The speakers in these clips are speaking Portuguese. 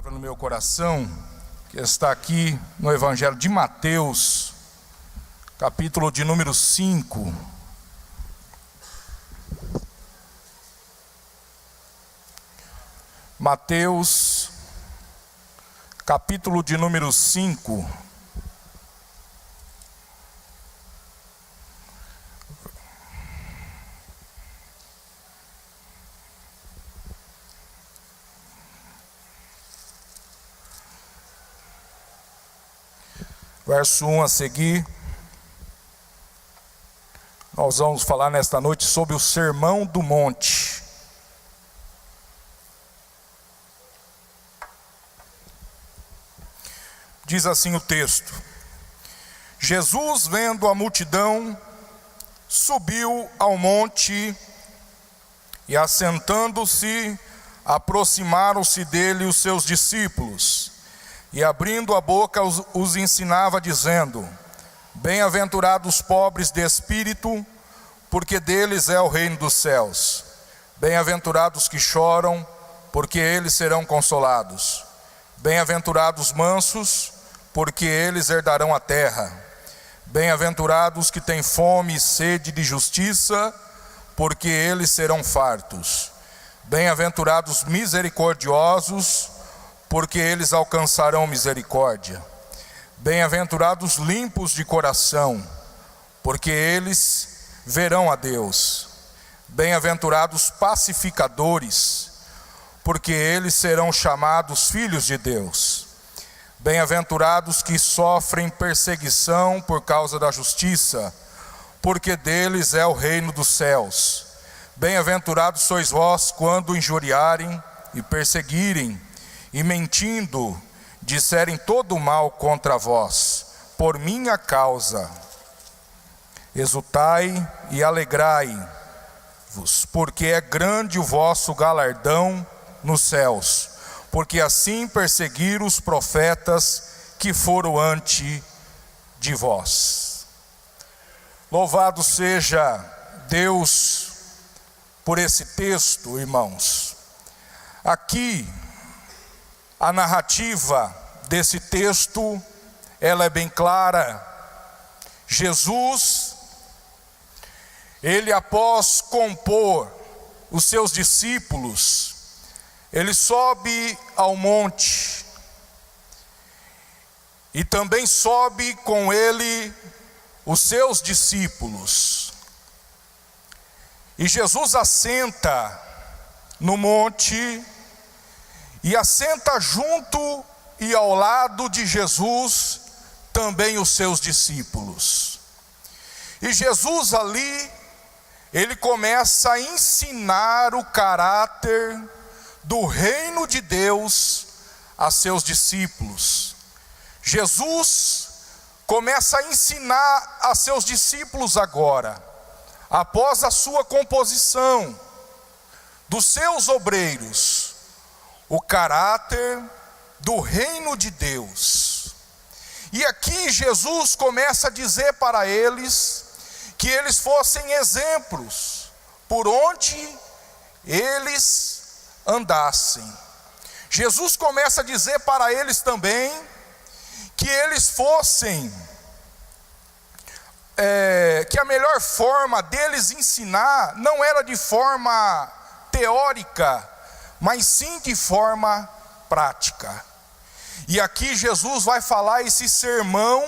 Palavra no meu coração, que está aqui no Evangelho de Mateus, capítulo de número 5. Mateus, capítulo de número 5. Verso 1 a seguir, nós vamos falar nesta noite sobre o Sermão do Monte. Diz assim o texto: Jesus, vendo a multidão, subiu ao monte e, assentando-se, aproximaram-se dele os seus discípulos. E abrindo a boca os ensinava, dizendo: Bem-aventurados os pobres de espírito, porque deles é o reino dos céus. Bem-aventurados que choram, porque eles serão consolados. Bem-aventurados os mansos, porque eles herdarão a terra. Bem-aventurados que têm fome e sede de justiça, porque eles serão fartos. Bem-aventurados misericordiosos, porque eles alcançarão misericórdia. Bem-aventurados limpos de coração, porque eles verão a Deus. Bem-aventurados pacificadores, porque eles serão chamados filhos de Deus. Bem-aventurados que sofrem perseguição por causa da justiça, porque deles é o reino dos céus. Bem-aventurados sois vós quando injuriarem e perseguirem, e mentindo, disserem todo o mal contra vós, por minha causa. Exultai e alegrai-vos, porque é grande o vosso galardão nos céus, porque assim perseguiram os profetas que foram antes de vós. Louvado seja Deus por esse texto, irmãos. Aqui, a narrativa desse texto, ela é bem clara. Jesus, ele após compor os seus discípulos, ele sobe ao monte, e também sobe com ele os seus discípulos. E Jesus assenta no monte, e assenta junto e ao lado de Jesus também os seus discípulos. E Jesus ali, ele começa a ensinar o caráter do reino de Deus a seus discípulos. Jesus começa a ensinar a seus discípulos agora, após a sua composição dos seus obreiros, o caráter do reino de Deus. E aqui Jesus começa a dizer para eles que eles fossem exemplos por onde eles andassem. Jesus começa a dizer para eles também que eles fossem, que a melhor forma deles ensinar não era de forma teórica, mas sim de forma prática. E aqui Jesus vai falar esse sermão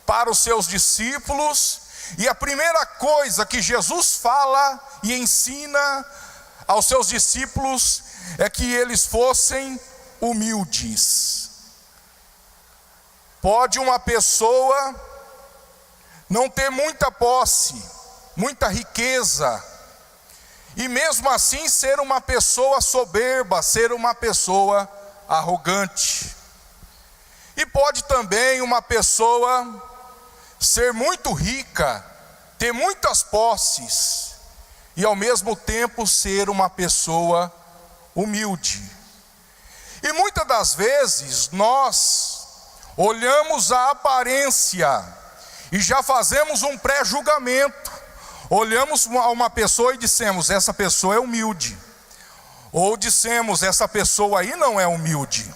para os seus discípulos, e a primeira coisa que Jesus fala e ensina aos seus discípulos é que eles fossem humildes. Pode uma pessoa não ter muita posse, muita riqueza, e mesmo assim ser uma pessoa soberba, ser uma pessoa arrogante. E pode também uma pessoa ser muito rica, ter muitas posses, e ao mesmo tempo ser uma pessoa humilde. E muitas das vezes nós olhamos a aparência e já fazemos um pré-julgamento. Olhamos a uma pessoa e dissemos: essa pessoa é humilde. Ou dissemos: essa pessoa aí não é humilde.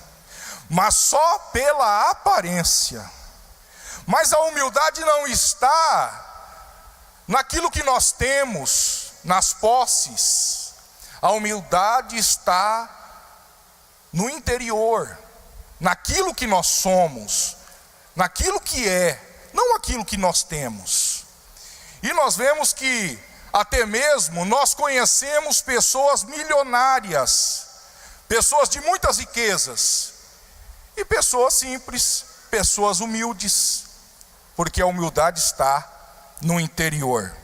mas só pela aparência. Mas a humildade não está naquilo que nós temos, nas posses. A humildade está no interior, naquilo que nós somos, naquilo que é, não aquilo que nós temos. E nós vemos que até mesmo nós conhecemos pessoas milionárias, pessoas de muitas riquezas, e pessoas simples, pessoas humildes, porque a humildade está no interior.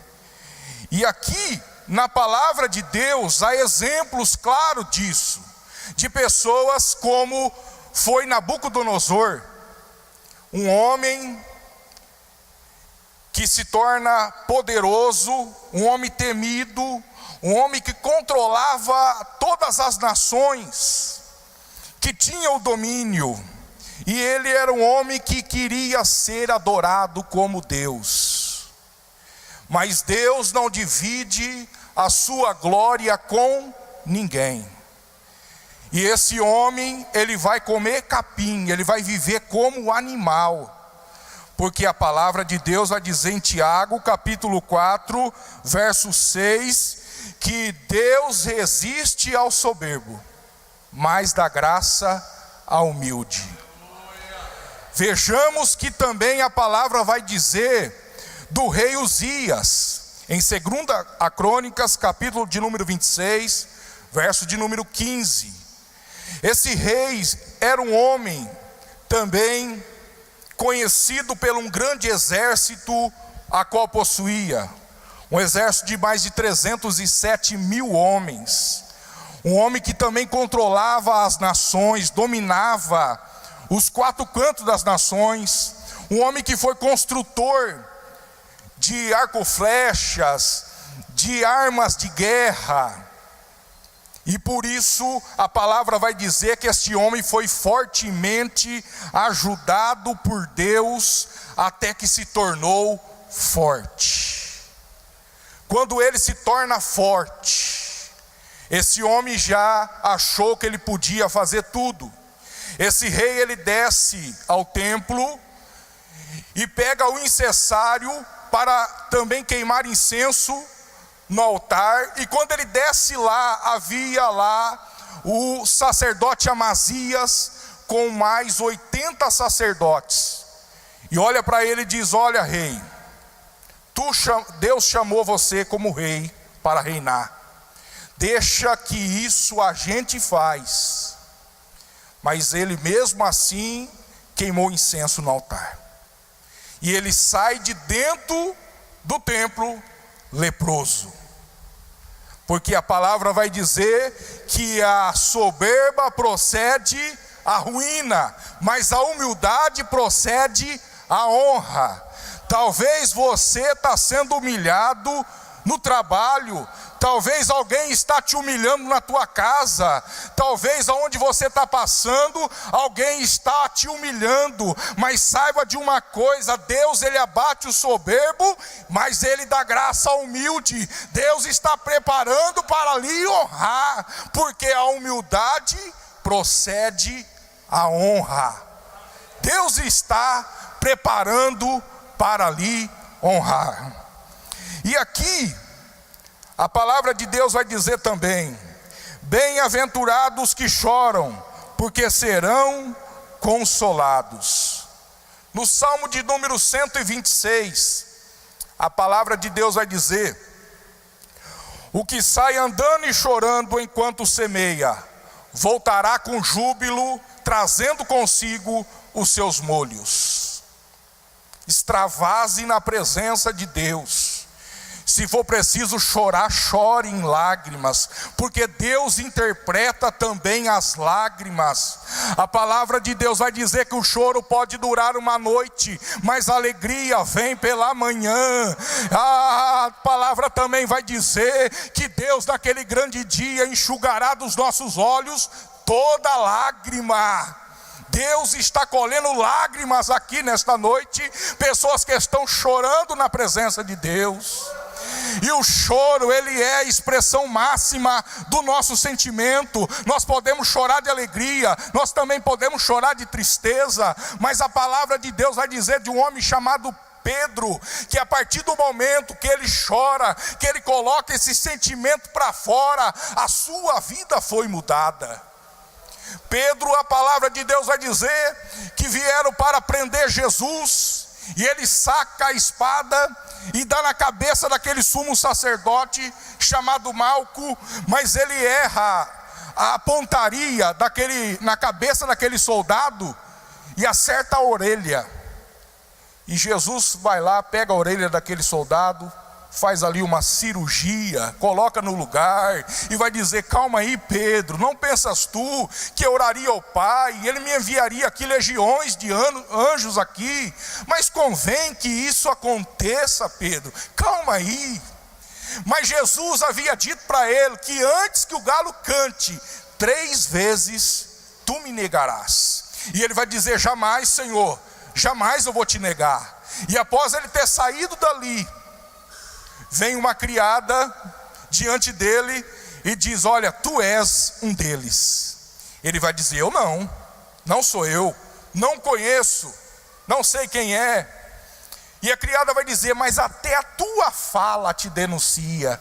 E aqui, na palavra de Deus, há exemplos claros disso, de pessoas como foi Nabucodonosor, um homem que se torna poderoso, um homem temido, um homem que controlava todas as nações, que tinha o domínio, e ele era um homem que queria ser adorado como Deus. Mas Deus não divide a sua glória com ninguém. E esse homem, ele vai comer capim, ele vai viver como animal. Porque a palavra de Deus vai dizer em Tiago, capítulo 4, verso 6, que Deus resiste ao soberbo, mas dá graça ao humilde. Vejamos que também a palavra vai dizer do rei Uzias, em 2 Crônicas, capítulo de número 26, verso de número 15. Esse rei era um homem também conhecido por um grande exército a qual possuía, um exército de mais de 307 mil homens, um homem que também controlava as nações, dominava os quatro cantos das nações, um homem que foi construtor de arco-flechas, de armas de guerra. E por isso a palavra vai dizer que este homem foi fortemente ajudado por Deus até que se tornou forte. Quando ele se torna forte, esse homem já achou que ele podia fazer tudo. Esse rei, ele desce ao templo e pega o incensário para também queimar incenso no altar. E quando ele desce lá, havia lá o sacerdote Amazias com mais 80 sacerdotes. E olha para ele e diz: olha, rei, Deus chamou você como rei para reinar. Deixa que isso a gente faz. Mas ele mesmo assim queimou incenso no altar. E ele sai de dentro do templo leproso. Porque a palavra vai dizer que a soberba procede à ruína, mas a humildade procede à honra. Talvez você está sendo humilhado no trabalho, talvez alguém está te humilhando na tua casa, talvez aonde você está passando, alguém está te humilhando, mas saiba de uma coisa: Deus, ele abate o soberbo, mas ele dá graça ao humilde. Deus está preparando para lhe honrar, porque a humildade procede à honra. Deus está preparando para lhe honrar. E aqui, a palavra de Deus vai dizer também: bem-aventurados que choram, porque serão consolados. No Salmo de número 126, a palavra de Deus vai dizer: o que sai andando e chorando enquanto semeia, voltará com júbilo, trazendo consigo os seus molhos. Extravase na presença de Deus. Se for preciso chorar, chore em lágrimas, porque Deus interpreta também as lágrimas. A palavra de Deus vai dizer que o choro pode durar uma noite, mas a alegria vem pela manhã. A palavra também vai dizer que Deus naquele grande dia enxugará dos nossos olhos toda lágrima. Deus está colhendo lágrimas aqui nesta noite, pessoas que estão chorando na presença de Deus. E o choro, ele é a expressão máxima do nosso sentimento. Nós podemos chorar de alegria, nós também podemos chorar de tristeza, mas a palavra de Deus vai dizer de um homem chamado Pedro, que a partir do momento que ele chora, que ele coloca esse sentimento para fora, a sua vida foi mudada. Pedro, a palavra de Deus vai dizer que vieram para prender Jesus, e ele saca a espada e dá na cabeça daquele sumo sacerdote chamado Malco, mas ele erra a pontaria na cabeça daquele soldado e acerta a orelha. E Jesus vai lá, pega a orelha daquele soldado, faz ali uma cirurgia, coloca no lugar e vai dizer: calma aí, Pedro, não pensas tu que eu oraria ao Pai e Ele me enviaria aqui legiões de anjos aqui, mas convém que isso aconteça, Pedro, calma aí. Mas Jesus havia dito para ele que antes que o galo cante 3 vezes tu me negarás. E ele vai dizer: jamais, Senhor, jamais eu vou te negar. E após ele ter saído dali, vem uma criada diante dele e diz: olha, tu és um deles. Ele vai dizer: eu não sou eu, não conheço, não sei quem é. E a criada vai dizer: mas até a tua fala te denuncia.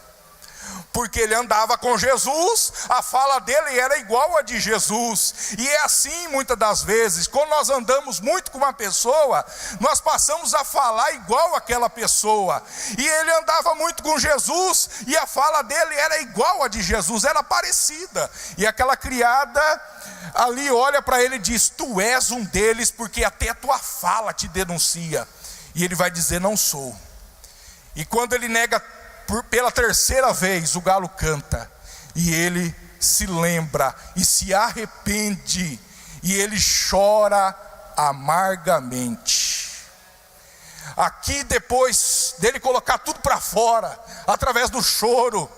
Porque ele andava com Jesus, a fala dele era igual a de Jesus. E é assim muitas das vezes, quando nós andamos muito com uma pessoa, nós passamos a falar igual àquela pessoa. E ele andava muito com Jesus, e a fala dele era igual a de Jesus, era parecida. E aquela criada ali olha para ele e diz: tu és um deles, porque até a tua fala te denuncia. E ele vai dizer: não sou. E quando ele nega pela 3ª vez, o galo canta, e ele se lembra e se arrepende, e ele chora amargamente. Aqui, depois dele colocar tudo para fora, através do choro,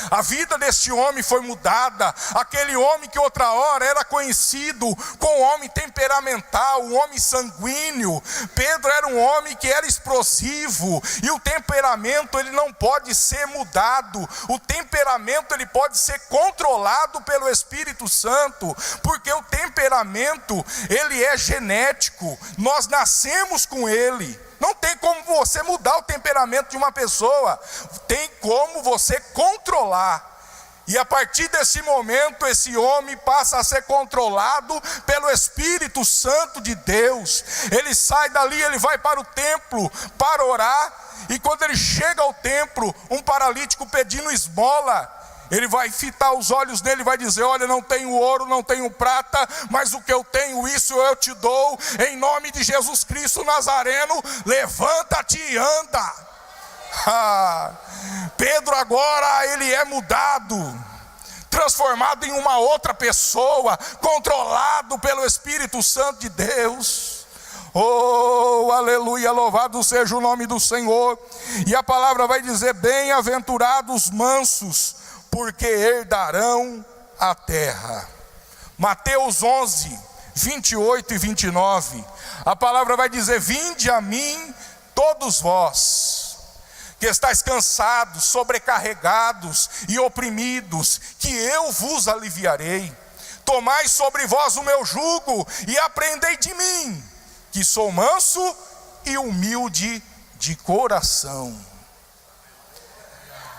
a vida deste homem foi mudada. Aquele homem que outra hora era conhecido como um homem temperamental, um homem sanguíneo, Pedro era um homem que era explosivo. E o temperamento, ele não pode ser mudado. O temperamento, ele pode ser controlado pelo Espírito Santo, porque o temperamento, ele é genético. Nós nascemos com ele. Não tem como você mudar o temperamento de uma pessoa, tem como você controlar. E a partir desse momento, esse homem passa a ser controlado pelo Espírito Santo de Deus. Ele sai dali, ele vai para o templo para orar, e quando ele chega ao templo, um paralítico pedindo esmola, ele vai fitar os olhos dele e vai dizer: olha, não tenho ouro, não tenho prata, mas o que eu tenho, isso eu te dou, em nome de Jesus Cristo Nazareno, levanta-te e anda. Pedro agora, ele é mudado, transformado em uma outra pessoa, controlado pelo Espírito Santo de Deus. Oh, aleluia, louvado seja o nome do Senhor. E a palavra vai dizer: bem-aventurados mansos, porque herdarão a terra. Mateus 11, 28 e 29, a palavra vai dizer: vinde a mim todos vós, que estáis cansados, sobrecarregados e oprimidos, que eu vos aliviarei. Tomai sobre vós o meu jugo e aprendei de mim, que sou manso e humilde de coração.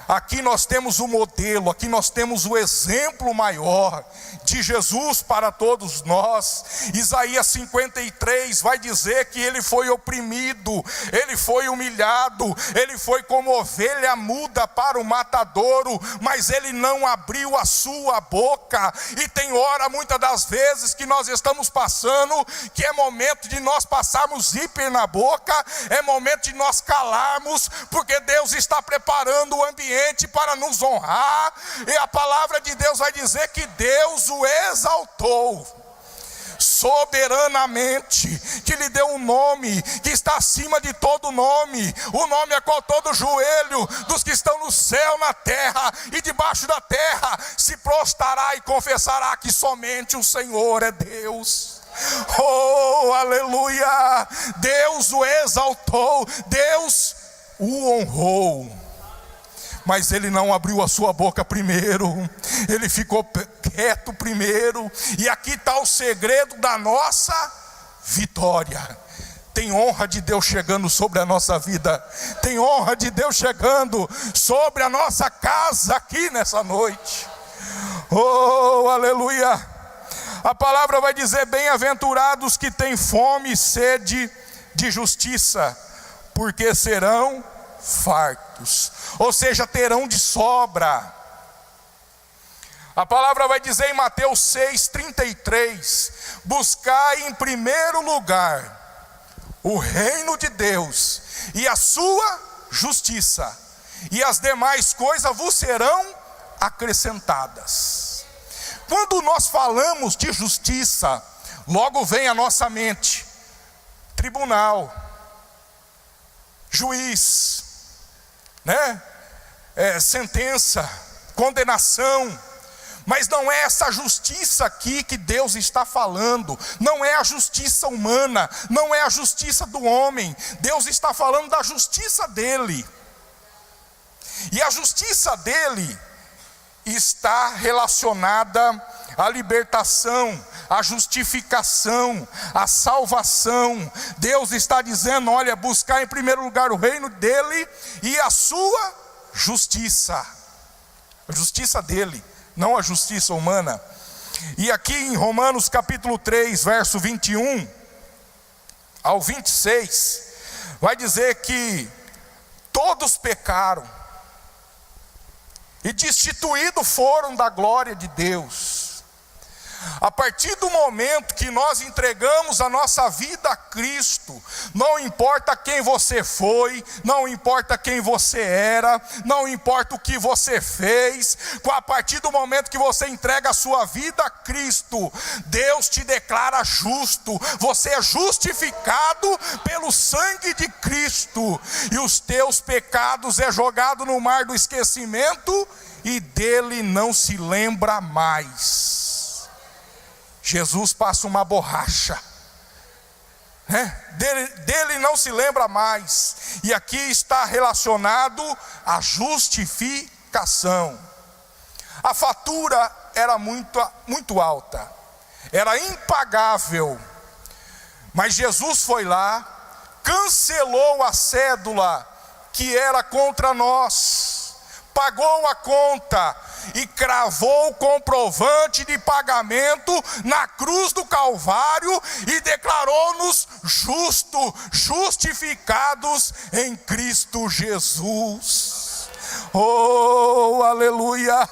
Aqui nós temos o modelo, aqui nós temos o exemplo maior de Jesus para todos nós. Isaías 53 vai dizer que ele foi oprimido, ele foi humilhado, ele foi como ovelha muda para o matadouro, mas ele não abriu a sua boca. E tem hora, muitas das vezes, que nós estamos passando, que é momento de nós passarmos zíper na boca, é momento de nós calarmos, porque Deus está preparando o ambiente para nos honrar. E a palavra de Deus vai dizer que Deus o exaltou soberanamente, que lhe deu um nome que está acima de todo nome, o nome a qual todo joelho dos que estão no céu, na terra e debaixo da terra se prostrará e confessará que somente o Senhor é Deus. Oh, aleluia! Deus o exaltou, Deus o honrou. mas ele não abriu a sua boca primeiro, ele ficou quieto primeiro. E aqui está o segredo da nossa vitória. Tem honra de Deus chegando sobre a nossa vida, tem honra de Deus chegando sobre a nossa casa aqui nessa noite. Oh, aleluia! A palavra vai dizer: bem-aventurados que têm fome e sede de justiça, porque serão fartos, ou seja, terão de sobra. A palavra vai dizer em Mateus 6:33: buscai em primeiro lugar o reino de Deus e a sua justiça, e as demais coisas vos serão acrescentadas. Quando nós falamos de justiça, logo vem à nossa mente tribunal, juiz, sentença, condenação. Mas não é essa justiça aqui que Deus está falando, não é a justiça humana, não é a justiça do homem. Deus está falando da justiça dele, e a justiça dele está relacionada à libertação, à justificação, à salvação. Deus está dizendo: olha, buscar em primeiro lugar o reino dele e a sua justiça, a justiça dele, não a justiça humana. E aqui em Romanos capítulo 3, verso 21 ao 26, vai dizer que todos pecaram e destituídos foram da glória de Deus. A partir do momento que nós entregamos a nossa vida a Cristo, não importa quem você foi, não importa quem você era, não importa o que você fez, a partir do momento que você entrega a sua vida a Cristo, Deus te declara justo. Você é justificado pelo sangue de Cristo, e os teus pecados é jogado no mar do esquecimento, e dele não se lembra mais. Jesus passa uma borracha, dele não se lembra mais. E aqui está relacionado à justificação. A fatura era muito alta, era impagável, mas Jesus foi lá, cancelou a cédula que era contra nós, pagou a conta e cravou o comprovante de pagamento na cruz do Calvário e declarou-nos justificados em Cristo Jesus. Oh, aleluia!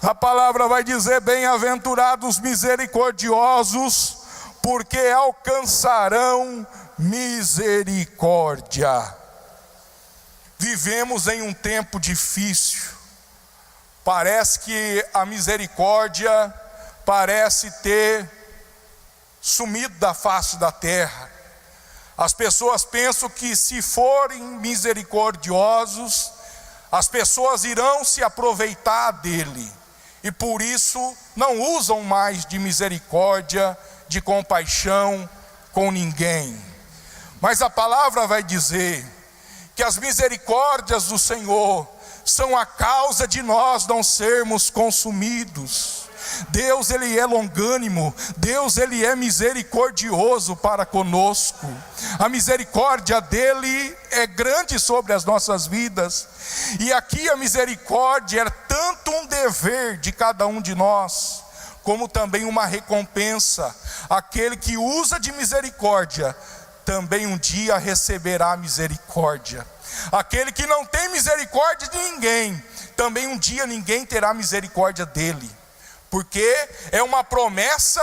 A palavra vai dizer: bem-aventurados misericordiosos, porque alcançarão misericórdia. Vivemos em um tempo difícil. Parece que a misericórdia parece ter sumido da face da terra. As pessoas pensam que se forem misericordiosos, as pessoas irão se aproveitar dele, e por isso não usam mais de misericórdia, de compaixão com ninguém. Mas a palavra vai dizer que as misericórdias do Senhor são a causa de nós não sermos consumidos. Deus, ele é longânimo, Deus, ele é misericordioso para conosco. A misericórdia dele é grande sobre as nossas vidas. E aqui a misericórdia é tanto um dever de cada um de nós, como também uma recompensa. Aquele que usa de misericórdia também um dia receberá misericórdia. Aquele que não tem misericórdia de ninguém, também um dia ninguém terá misericórdia dele, porque é uma promessa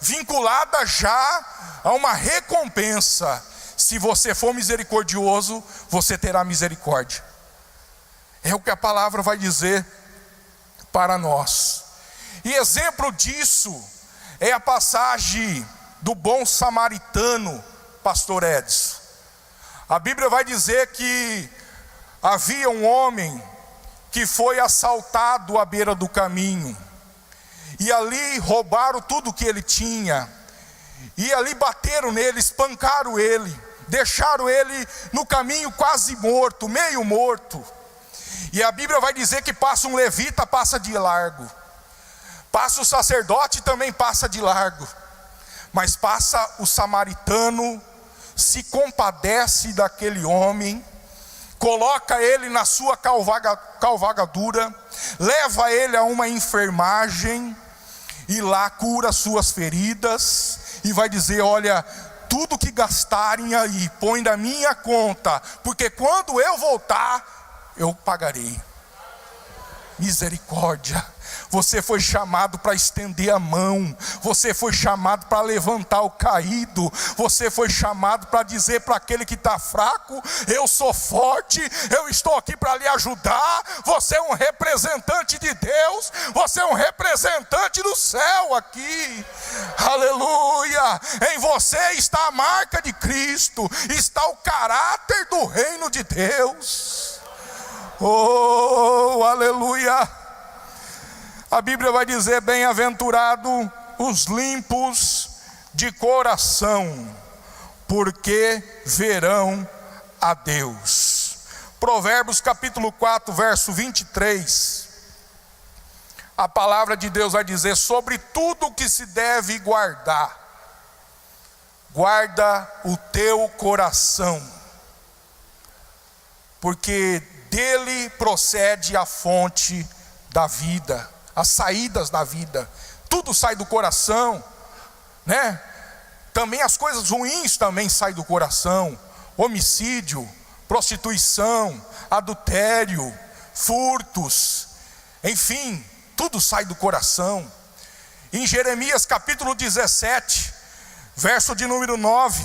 vinculada já a uma recompensa. Se você for misericordioso, você terá misericórdia. É o que a palavra vai dizer para nós. E exemplo disso é a passagem do bom samaritano, pastor Edson. A Bíblia vai dizer que havia um homem que foi assaltado à beira do caminho, e ali roubaram tudo que ele tinha, e ali bateram nele, espancaram ele, deixaram ele no caminho quase morto, meio morto. E a Bíblia vai dizer que passa um levita, passa de largo. Passa o sacerdote, também passa de largo. Mas passa o samaritano, se compadece daquele homem, coloca ele na sua cavalgadura, leva ele a uma enfermagem, e lá cura suas feridas, e vai dizer: olha, tudo que gastarem aí, põe na minha conta, porque quando eu voltar, eu pagarei. Misericórdia. Você foi chamado para estender a mão, você foi chamado para levantar o caído, você foi chamado para dizer para aquele que está fraco: eu sou forte, eu estou aqui para lhe ajudar. Você é um representante de Deus, você é um representante do céu aqui, aleluia. Em você está a marca de Cristo, está o caráter do reino de Deus, oh, aleluia. A Bíblia vai dizer: bem-aventurado os limpos de coração, porque verão a Deus. Provérbios capítulo 4, verso 23. A palavra de Deus vai dizer: sobre tudo que se deve guardar, guarda o teu coração, porque dele procede a fonte da vida, as saídas da vida. Tudo sai do coração, né? Também as coisas ruins também saem do coração. Homicídio, prostituição, adultério, furtos, enfim, tudo sai do coração. Em Jeremias capítulo 17, verso de número 9,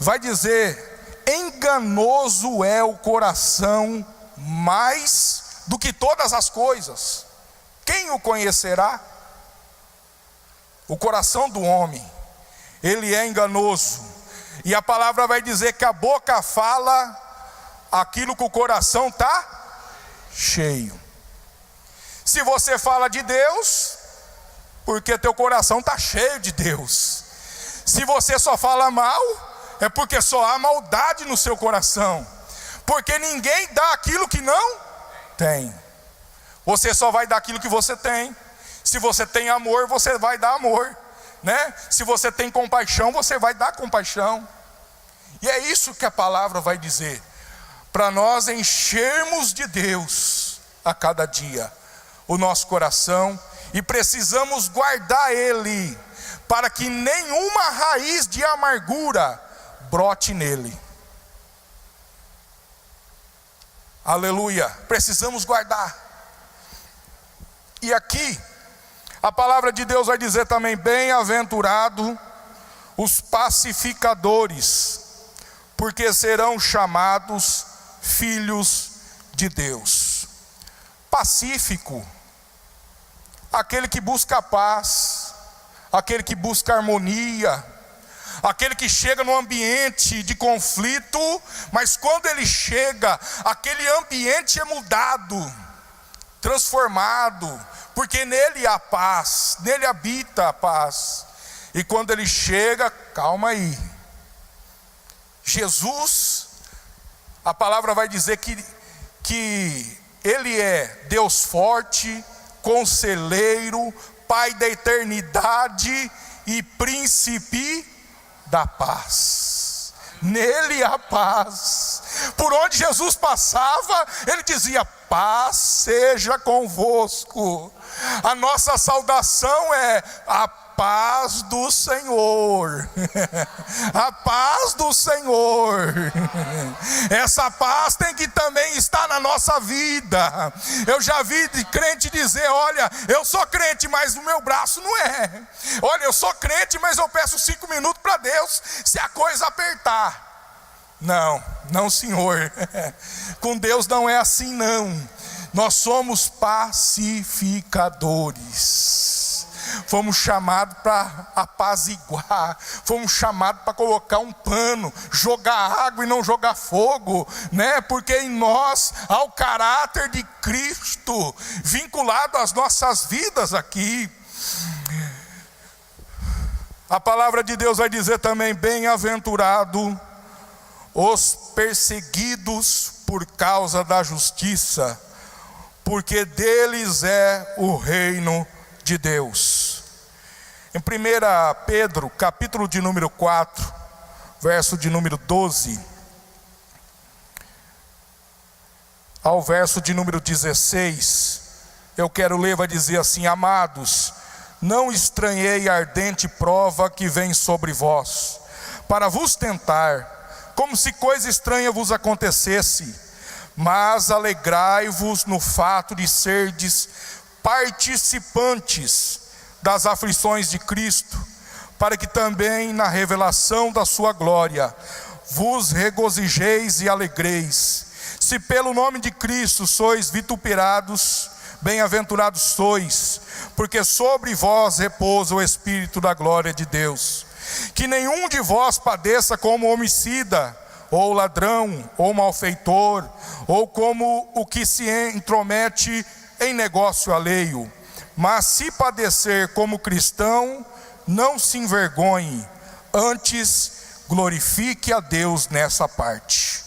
vai dizer: enganoso é o coração mais do que todas as coisas, quem o conhecerá? O coração do homem, ele é enganoso. E a palavra vai dizer que a boca fala aquilo que o coração está cheio. Se você fala de Deus, porque teu coração está cheio de Deus. Se você só fala mal, é porque só há maldade no seu coração. Porque ninguém dá aquilo que não tem. Você só vai dar aquilo que você tem. Se você tem amor, você vai dar amor, né? Se você tem compaixão, você vai dar compaixão. E é isso que a palavra vai dizer, para nós enchermos de Deus a cada dia o nosso coração, e precisamos guardar ele, para que nenhuma raiz de amargura brote nele. Aleluia, precisamos guardar. E aqui a palavra de Deus vai dizer também: bem-aventurado os pacificadores, porque serão chamados filhos de Deus. Pacífico, aquele que busca a paz, aquele que busca a harmonia, aquele que chega no ambiente de conflito, mas quando ele chega, aquele ambiente é mudado, transformado, porque nele há paz, nele habita a paz. E quando ele chega, calma aí, Jesus, a palavra vai dizer que ele é Deus forte, conselheiro, Pai da eternidade e príncipe da paz. Nele há paz. Por onde Jesus passava, ele dizia: paz seja convosco. A nossa saudação é: a paz do Senhor. A paz do Senhor. Essa paz tem que também estar na nossa vida. Eu já vi crente dizer: olha, eu sou crente, mas no meu braço não é. Olha, eu sou crente, mas eu peço 5 minutos para Deus se a coisa apertar. Não, não, senhor. Com Deus não é assim, não. Nós somos pacificadores. Fomos chamados para apaziguar, fomos chamados para colocar um pano, jogar água e não jogar fogo, né? Porque em nós há o caráter de Cristo vinculado às nossas vidas aqui. A palavra de Deus vai dizer também: bem-aventurado os perseguidos por causa da justiça, porque deles é o reino de Deus. Em 1 Pedro, capítulo de número 4, verso de número 12, ao verso de número 16, eu quero ler, vai dizer assim: amados, não estranhei a ardente prova que vem sobre vós, para vos tentar, como se coisa estranha vos acontecesse, mas alegrai-vos no fato de serdes participantes das aflições de Cristo, para que também na revelação da sua glória vos regozijeis e alegreis. Se pelo nome de Cristo sois vituperados, bem-aventurados sois, porque sobre vós repousa o Espírito da glória de Deus. Que nenhum de vós padeça como homicida, ou ladrão, ou malfeitor, ou como o que se intromete em negócio alheio. Mas se padecer como cristão, não se envergonhe, antes glorifique a Deus nessa parte.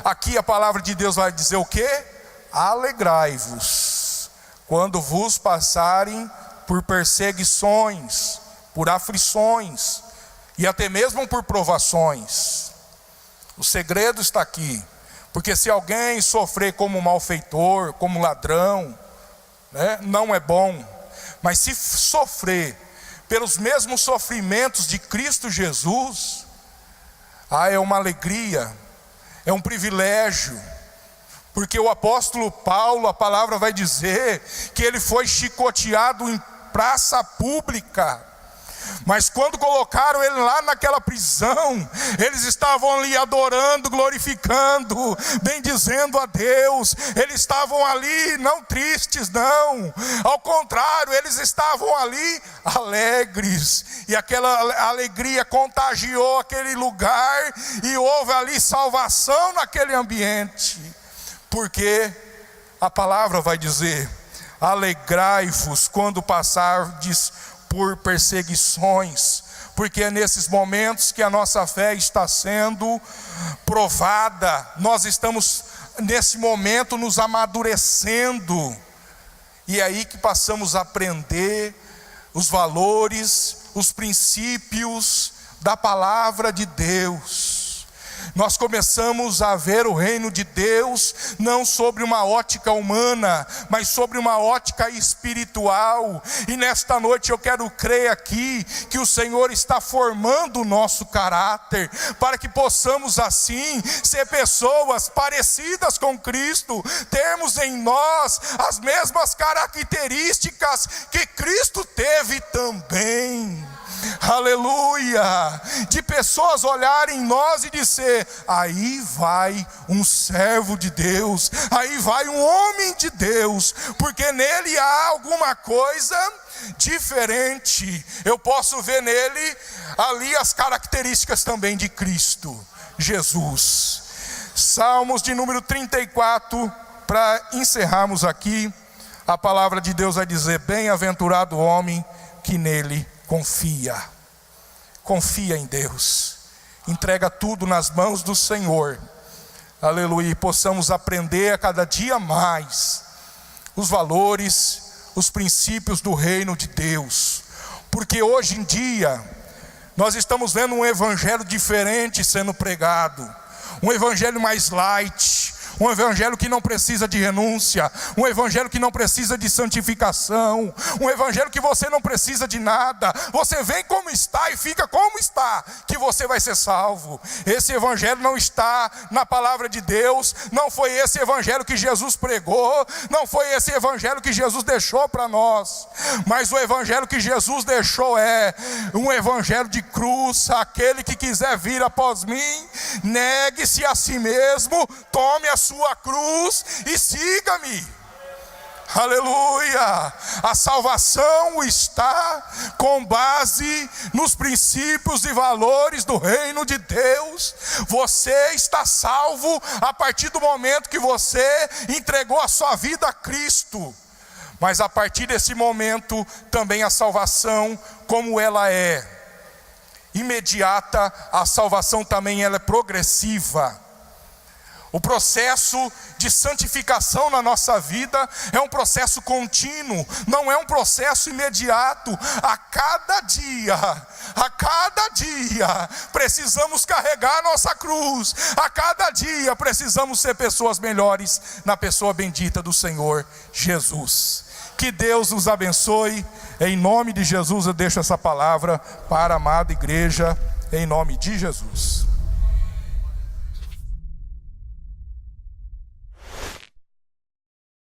Aqui a palavra de Deus vai dizer o quê? Alegrai-vos, quando vos passarem por perseguições, por aflições, e até mesmo por provações. O segredo está aqui, porque se alguém sofrer como malfeitor, como ladrão, não é bom, mas se sofrer pelos mesmos sofrimentos de Cristo Jesus, é uma alegria, é um privilégio, porque o apóstolo Paulo, a palavra vai dizer que ele foi chicoteado em praça pública. Mas quando colocaram ele lá naquela prisão, eles estavam ali adorando, glorificando, bendizendo a Deus. Eles estavam ali não tristes, não, ao contrário, eles estavam ali alegres, e aquela alegria contagiou aquele lugar, e houve ali salvação naquele ambiente, porque a palavra vai dizer: alegrai-vos quando passardes por perseguições, porque é nesses momentos que a nossa fé está sendo provada. Nós estamos nesse momento nos amadurecendo, e é aí que passamos a aprender os valores, os princípios da palavra de Deus. Nós começamos a ver o reino de Deus não sobre uma ótica humana, mas sobre uma ótica espiritual. E nesta noite eu quero crer aqui que o Senhor está formando o nosso caráter, para que possamos assim ser pessoas parecidas com Cristo, termos em nós as mesmas características que Cristo teve também. Aleluia, de pessoas olharem em nós e dizer: aí vai um servo de Deus, aí vai um homem de Deus, porque nele há alguma coisa diferente. Eu posso ver nele ali as características também de Cristo Jesus. Salmos de número 34, para encerrarmos aqui, a palavra de Deus vai dizer: bem-aventurado o homem que nele confia. Confia em Deus, entrega tudo nas mãos do Senhor, aleluia, e possamos aprender a cada dia mais os valores, os princípios do reino de Deus, porque hoje em dia nós estamos vendo um evangelho diferente sendo pregado, um evangelho mais light, um evangelho que não precisa de renúncia, um evangelho que não precisa de santificação, um evangelho que você não precisa de nada, você vem como está e fica como está, que você vai ser salvo. Esse evangelho não está na palavra de Deus, não foi esse evangelho que Jesus pregou, não foi esse evangelho que Jesus deixou para nós, mas o evangelho que Jesus deixou é um evangelho de cruz. Aquele que quiser vir após mim, negue-se a si mesmo, tome a sua cruz e siga-me. Aleluia. A salvação está com base nos princípios e valores do reino de Deus. Você está salvo a partir do momento que você entregou a sua vida a Cristo. Mas a partir desse momento também a salvação, como ela é imediata, a salvação também ela é progressiva. O processo de santificação na nossa vida é um processo contínuo, não é um processo imediato. A cada dia precisamos carregar a nossa cruz. A cada dia precisamos ser pessoas melhores na pessoa bendita do Senhor Jesus. Que Deus nos abençoe. Em nome de Jesus eu deixo essa palavra para a amada igreja, em nome de Jesus.